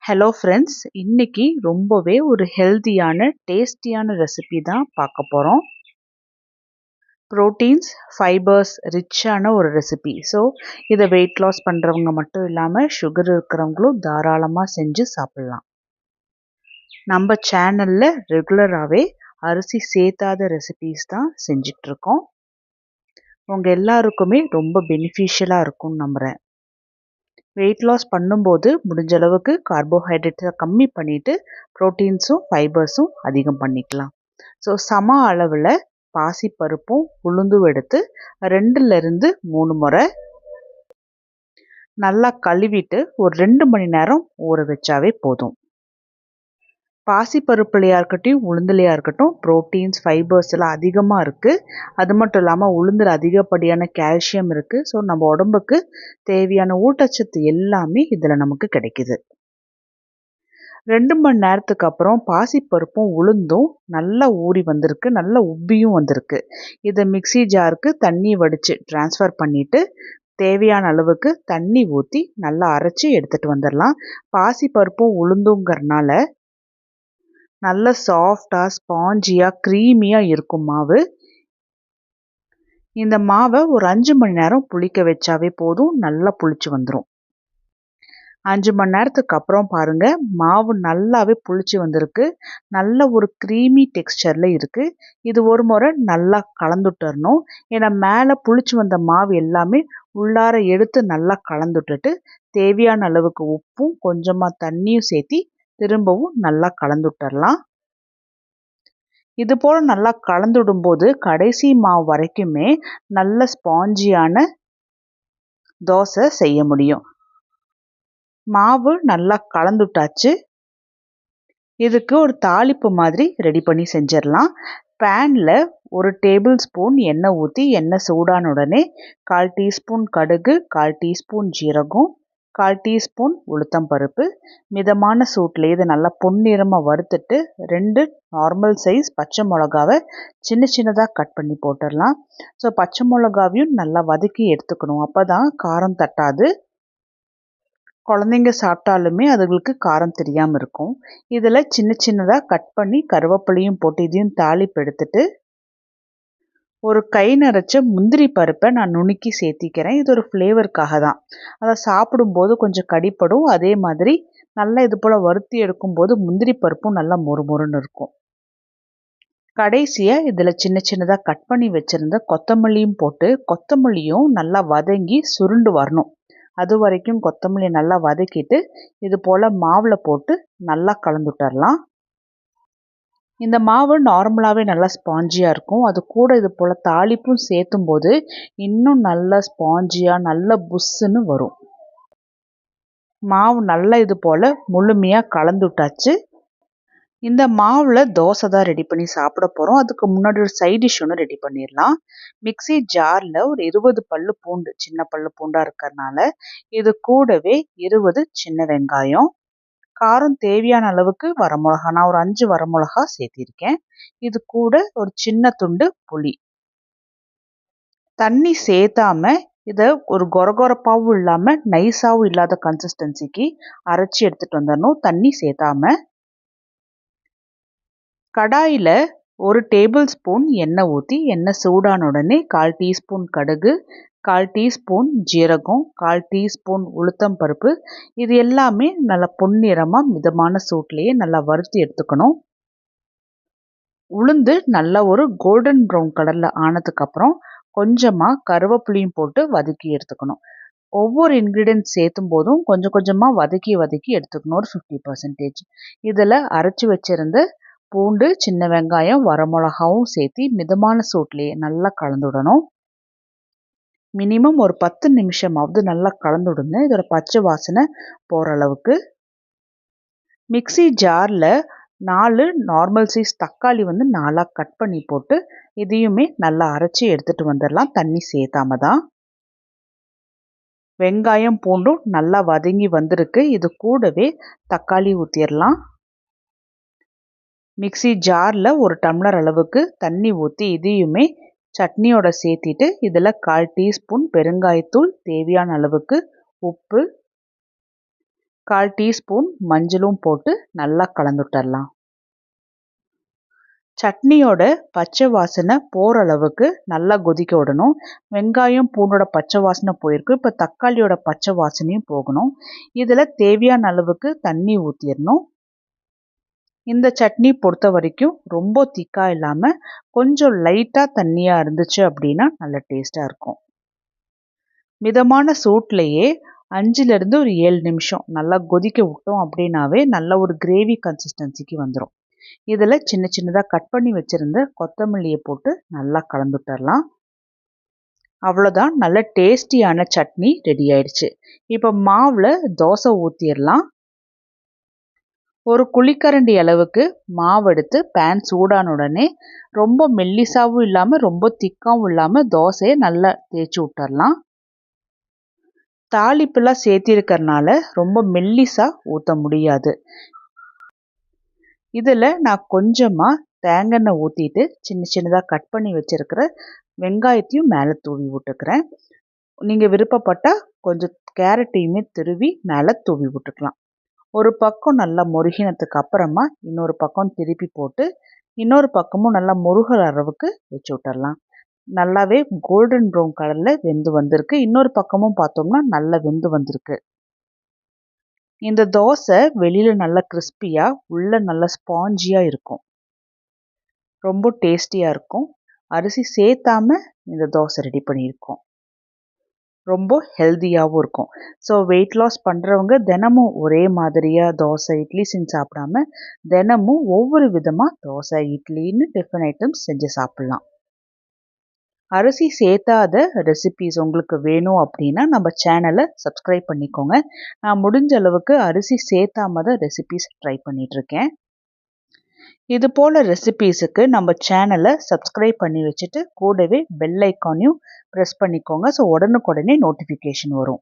Hello friends, இன்னைக்கு ரொம்பவே ஒரு ஹெல்தியான டேஸ்டியான ரெசிபி தான் பார்க்க போகிறோம். ப்ரோட்டீன்ஸ் ஃபைபர்ஸ் ரிச்சான ஒரு ரெசிபி. ஸோ இதை வெயிட் லாஸ் பண்ணுறவங்க மட்டும் இல்லாமல் சுகர் இருக்கிறவங்களும் தாராளமாக செஞ்சு சாப்பிட்லாம். நம்ம சேனலில் ரெகுலராகவே அரிசி சேர்த்தாத ரெசிபீஸ் தான் செஞ்சிட்ருக்கோம். உங்கள் எல்லாருக்குமே ரொம்ப பெனிஃபிஷியலாக இருக்கும்னு நம்புகிறேன். வெயிட் லாஸ் பண்ணும்போது முடிஞ்ச அளவுக்கு கார்போஹைட்ரேட்ஸை கம்மி பண்ணிவிட்டு ப்ரோட்டீன்ஸும் ஃபைபர்ஸும் அதிகம் பண்ணிக்கலாம். ஸோ சம அளவில் பாசிப்பருப்பும் உளுந்தும் எடுத்து 2லேருந்து 3 முறை நல்லா கழுவிட்டு ஒரு 2 மணி நேரம் ஊற வச்சாவே போதும். பாசிப்பருப்புலையாக இருக்கட்டும் உளுந்துலையாக இருக்கட்டும் ப்ரோட்டீன்ஸ் ஃபைபர்ஸ் எல்லாம் அதிகமாக இருக்குது. அது மட்டும் இல்லாமல் உளுந்தில் அதிகப்படியான கால்சியம் இருக்குது. ஸோ நம்ம உடம்புக்கு தேவையான ஊட்டச்சத்து எல்லாமே இதில் நமக்கு கிடைக்குது. 2 மணி நேரத்துக்கு அப்புறம் பாசிப்பருப்பும் உளுந்தும் நல்லா ஊறி வந்திருக்கு, நல்லா உப்பியும் வந்திருக்கு. இதை மிக்ஸி ஜாருக்கு தண்ணி வடித்து ட்ரான்ஸ்ஃபர் பண்ணிவிட்டு தேவையான அளவுக்கு தண்ணி ஊற்றி நல்லா அரைச்சி எடுத்துகிட்டு வந்துடலாம். பாசிப்பருப்பும் உளுந்துங்கிறனால நல்ல சாஃப்டாக ஸ்பாஞ்சியாக க்ரீமியாக இருக்கும் மாவு. இந்த மாவை ஒரு 5 மணி நேரம் புளிக்க வச்சாவே போதும், நல்லா புளிச்சு வந்துடும். 5 மணி நேரத்துக்கு அப்புறம் பாருங்கள், மாவு நல்லாவே புளிச்சு வந்திருக்கு. நல்ல ஒரு க்ரீமி டெக்ஸ்சரில் இருக்குது. இது ஒரு முறை நல்லா கலந்துட்டுறணும். ஏன்னா மேலே புளிச்சு வந்த மாவு எல்லாமே உள்ளார எடுத்து நல்லா கலந்துட்டுட்டு தேவையான அளவுக்கு உப்பும் கொஞ்சமாக தண்ணியும் சேர்த்தி திரும்பவும் நல்லா கலந்துட்டுறலாம். இது போல் நல்லா கலந்துடும்போது கடைசி மாவு வரைக்குமே நல்ல ஸ்பாஞ்சியான தோசை செய்ய முடியும். மாவு நல்லா கலந்துட்டாச்சு. இதுக்கு ஒரு தாளிப்பு மாதிரி ரெடி பண்ணி செஞ்சிடலாம். பேனில் 1 டேபிள் ஸ்பூன் எண்ணெய் ஊற்றி எண்ணெய் சூடான உடனே 1/4 டீஸ்பூன் கடுகு, 1/4 டீஸ்பூன் ஜீரகம், 1/4 டீஸ்பூன் உளுத்தம்பருப்பு மிதமான சூட்டில் இதை நல்லா பொன்னிறமாக வறுத்துட்டு 2 நார்மல் சைஸ் பச்சை மிளகாவை சின்ன சின்னதாக கட் பண்ணி போட்டுடலாம். ஸோ பச்சை மிளகாவையும் நல்லா வதக்கி எடுத்துக்கணும். அப்போ தான் காரம் தட்டாது. குழந்தைங்க சாப்பிட்டாலுமே அதுங்களுக்கு காரம் தெரியாமல் இருக்கும். இதில் சின்ன சின்னதாக கட் பண்ணி கருவேப்பிலையும் போட்டு இதையும் தாளிப்பு எடுத்துட்டு ஒரு கை நிறைச்ச முந்திரி பருப்பை நான் நுணுக்கி சேர்த்திக்கிறேன். இது ஒரு ஃப்ளேவருக்காக தான். அதை சாப்பிடும்போது கொஞ்சம் கடிப்படும். அதே மாதிரி நல்லா இது போல் வறுத்தி எடுக்கும்போது முந்திரி பருப்பும் நல்லா மொறுமொறுன்னு இருக்கும். கடைசியாக இதில் சின்ன சின்னதாக கட் பண்ணி வச்சுருந்த கொத்தமல்லியும் போட்டு கொத்தமல்லியும் நல்லா வதங்கி சுருண்டு வரணும். அது வரைக்கும் கொத்தமல்லி நல்லா வதக்கிட்டு இது போல் மாவில் போட்டு நல்லா கலந்துட்டுறலாம். இந்த மாவு நார்மலாகவே நல்லா ஸ்பாஞ்சியாக இருக்கும். அது கூட இது போல் தாளிப்பும் சேர்த்தும் போது இன்னும் நல்லா ஸ்பாஞ்சியாக நல்ல புஷ்ஷுன்னு வரும். மாவு நல்லா இது போல் முழுமையாக கலந்துட்டாச்சு. இந்த மாவில் தோசை தான் ரெடி பண்ணி சாப்பிட போகிறோம். அதுக்கு முன்னாடி ஒரு சைட் டிஷ் ஒன்று ரெடி பண்ணிடலாம். மிக்ஸி ஜாரில் ஒரு 20 பல்லு பூண்டு, சின்ன பல்லு பூண்டாக இருக்கிறதுனால இது கூடவே 20 சின்ன வெங்காயம், காரம் தேவையான அளவுக்கு வரமிளகா, நான் ஒரு 5 வரமிளகா சேர்த்திருக்கேன். இது கூட ஒரு சின்ன துண்டு புளி. தண்ணி சேர்த்தாம இதை ஒரு கொரகொரப்பாகவும் இல்லாமல் நைஸாகவும் இல்லாத கன்சிஸ்டன்சிக்கு அரைச்சி எடுத்துகிட்டு வந்துடணும், தண்ணி சேர்த்தாம. கடாயில் 1 டேபிள் ஸ்பூன் எண்ணெய் ஊற்றி எண்ணெய் சூடான உடனே 1/4 டீஸ்பூன் கடுகு, 1/4 டீஸ்பூன் ஜீரகம், 1/4 டீஸ்பூன் உளுத்தம் பருப்பு இது எல்லாமே நல்லா பொன்னிறமாக மிதமான சூட்லேயே நல்லா வறுத்து எடுத்துக்கணும். உளுந்து நல்லா ஒரு கோல்டன் ப்ரௌன் கலரில் ஆனதுக்கப்புறம் கொஞ்சமாக கருவேப்பிலையும் போட்டு வதக்கி எடுத்துக்கணும். ஒவ்வொரு இன்க்ரீடியன்ட் சேர்த்தும் போதும் கொஞ்சம் கொஞ்சமாக வதக்கி எடுத்துக்கணும். ஒரு 50%. இதில் அரைச்சி வச்சுருந்த பூண்டு, சின்ன வெங்காயம், வரமிளகாவும் சேர்த்து மிதமான சூட்லேயே நல்லா கலந்துடணும். மினிமம் ஒரு 10 நிமிஷமாவது நல்லா கலந்துடுங்க, இதோட பச்சை வாசனை போகிற அளவுக்கு. மிக்ஸி ஜாரில் 4 நார்மல் சைஸ் தக்காளி 4ஆக கட் பண்ணி போட்டு இதையுமே நல்லா அரைச்சி எடுத்துகிட்டு வந்துடலாம், தண்ணி சேர்த்தாம தான். வெங்காயம் பூண்டும் நல்லா வதங்கி வந்திருக்கு. இது கூடவே தக்காளி ஊற்றிடலாம். மிக்ஸி ஜாரில் 1 டம்ளர் அளவுக்கு தண்ணி ஊற்றி இதையுமே சட்னியோட சேர்த்திட்டு இதில் 1/4 டீஸ்பூன் பெருங்காயத்தூள், தேவையான அளவுக்கு உப்பு, 1/4 டீஸ்பூன் மஞ்சளும் போட்டு நல்லா கலந்துட்டரலாம். சட்னியோட பச்சை வாசனை போகிற அளவுக்கு நல்லா கொதிக்க விடணும். வெங்காயம் பூண்டோட பச்சை வாசனை போயிருக்கு. இப்போ தக்காளியோட பச்சை வாசனையும் போகணும். இதில் தேவையான அளவுக்கு தண்ணி ஊற்றிடணும். இந்த சட்னி பொறுத்த வரைக்கும் ரொம்ப திக்காக இல்லாமல் கொஞ்சம் லைட்டாக தண்ணியாக இருந்துச்சு அப்படின்னா நல்ல டேஸ்ட்டாக இருக்கும். மிதமான சூட்லேயே 5லேருந்து ஒரு 7 நிமிஷம் நல்லா கொதிக்க விட்டோம் அப்படின்னாவே நல்ல ஒரு கிரேவி கன்சிஸ்டன்சிக்கு வந்துடும். இதில் சின்ன சின்னதாக கட் பண்ணி வச்சுருந்த கொத்தமல்லியை போட்டு நல்லா கலந்துட்டரலாம். அவ்வளோதான், நல்ல டேஸ்டியான சட்னி ரெடி ஆயிடுச்சு. இப்போ மாவில் தோசை ஊற்றிடலாம். ஒரு குழிக்கரண்டி அளவுக்கு மாவு எடுத்து பேன் சூடான உடனே ரொம்ப மெல்லிசாவும் இல்லாமல் ரொம்ப திக்காவும் இல்லாமல் தோசையை நல்லா தேய்ச்சி விட்டுறலாம். தாளிப்பெல்லாம் சேர்த்திருக்கறனால ரொம்ப மெல்லிசாக ஊற்ற முடியாது. இதில் நான் கொஞ்சமாக தேங்காய் எண்ணெய் ஊற்றிட்டு சின்ன சின்னதாக கட் பண்ணி வச்சுருக்கிற வெங்காயத்தையும் மேலே தூவி விட்டுக்கிறேன். நீங்கள் விருப்பப்பட்டால் கொஞ்சம் கேரட்டையுமே துருவி மேலே தூவி விட்டுக்கலாம். ஒரு பக்கம் நல்லா முருகினதுக்கு அப்புறமா இன்னொரு பக்கம் திருப்பி போட்டு இன்னொரு பக்கமும் நல்லா முருகிற அளவுக்கு வச்சு விட்டுடலாம். நல்லாவே கோல்டன் ப்ரௌன் கலரில் வெந்து வந்திருக்கு. இன்னொரு பக்கமும் பார்த்தோம்னா நல்லா வெந்து வந்திருக்கு. இந்த தோசை வெளியில் நல்லா கிறிஸ்பியாக உள்ளே நல்லா ஸ்பாஞ்சியாக இருக்கும். ரொம்ப டேஸ்டியாக இருக்கும். அரிசி சேர்த்தாம இந்த தோசை ரெடி பண்ணியிருக்கோம். ரொம்ப ஹெல்த்தியாகவும் இருக்கும். ஸோ வெயிட் லாஸ் பண்ணுறவங்க தினமும் ஒரே மாதிரியாக தோசை இட்லி செஞ்சு சாப்பிடாம தினமும் ஒவ்வொரு விதமாக தோசை இட்லின்னு டிஃபன் ஐட்டம்ஸ் செஞ்சு சாப்பிட்லாம். அரிசி சேர்த்தாத ரெசிபீஸ் உங்களுக்கு வேணும் அப்படின்னா நம்ம சேனலை சப்ஸ்கிரைப் பண்ணிக்கோங்க. நான் முடிஞ்ச அளவுக்கு அரிசி சேர்த்தாம தான் ரெசிபீஸ் ட்ரை பண்ணிகிட்ருக்கேன். இது போல் ரெசிபீஸுக்கு நம்ம சேனலை சப்ஸ்கிரைப் பண்ணி வச்சுட்டு கூடவே பெல் ஐக்கானையும் ப்ரெஸ் பண்ணிக்கோங்க. ஸோ உடனுக்குடனே நோட்டிஃபிகேஷன் வரும்.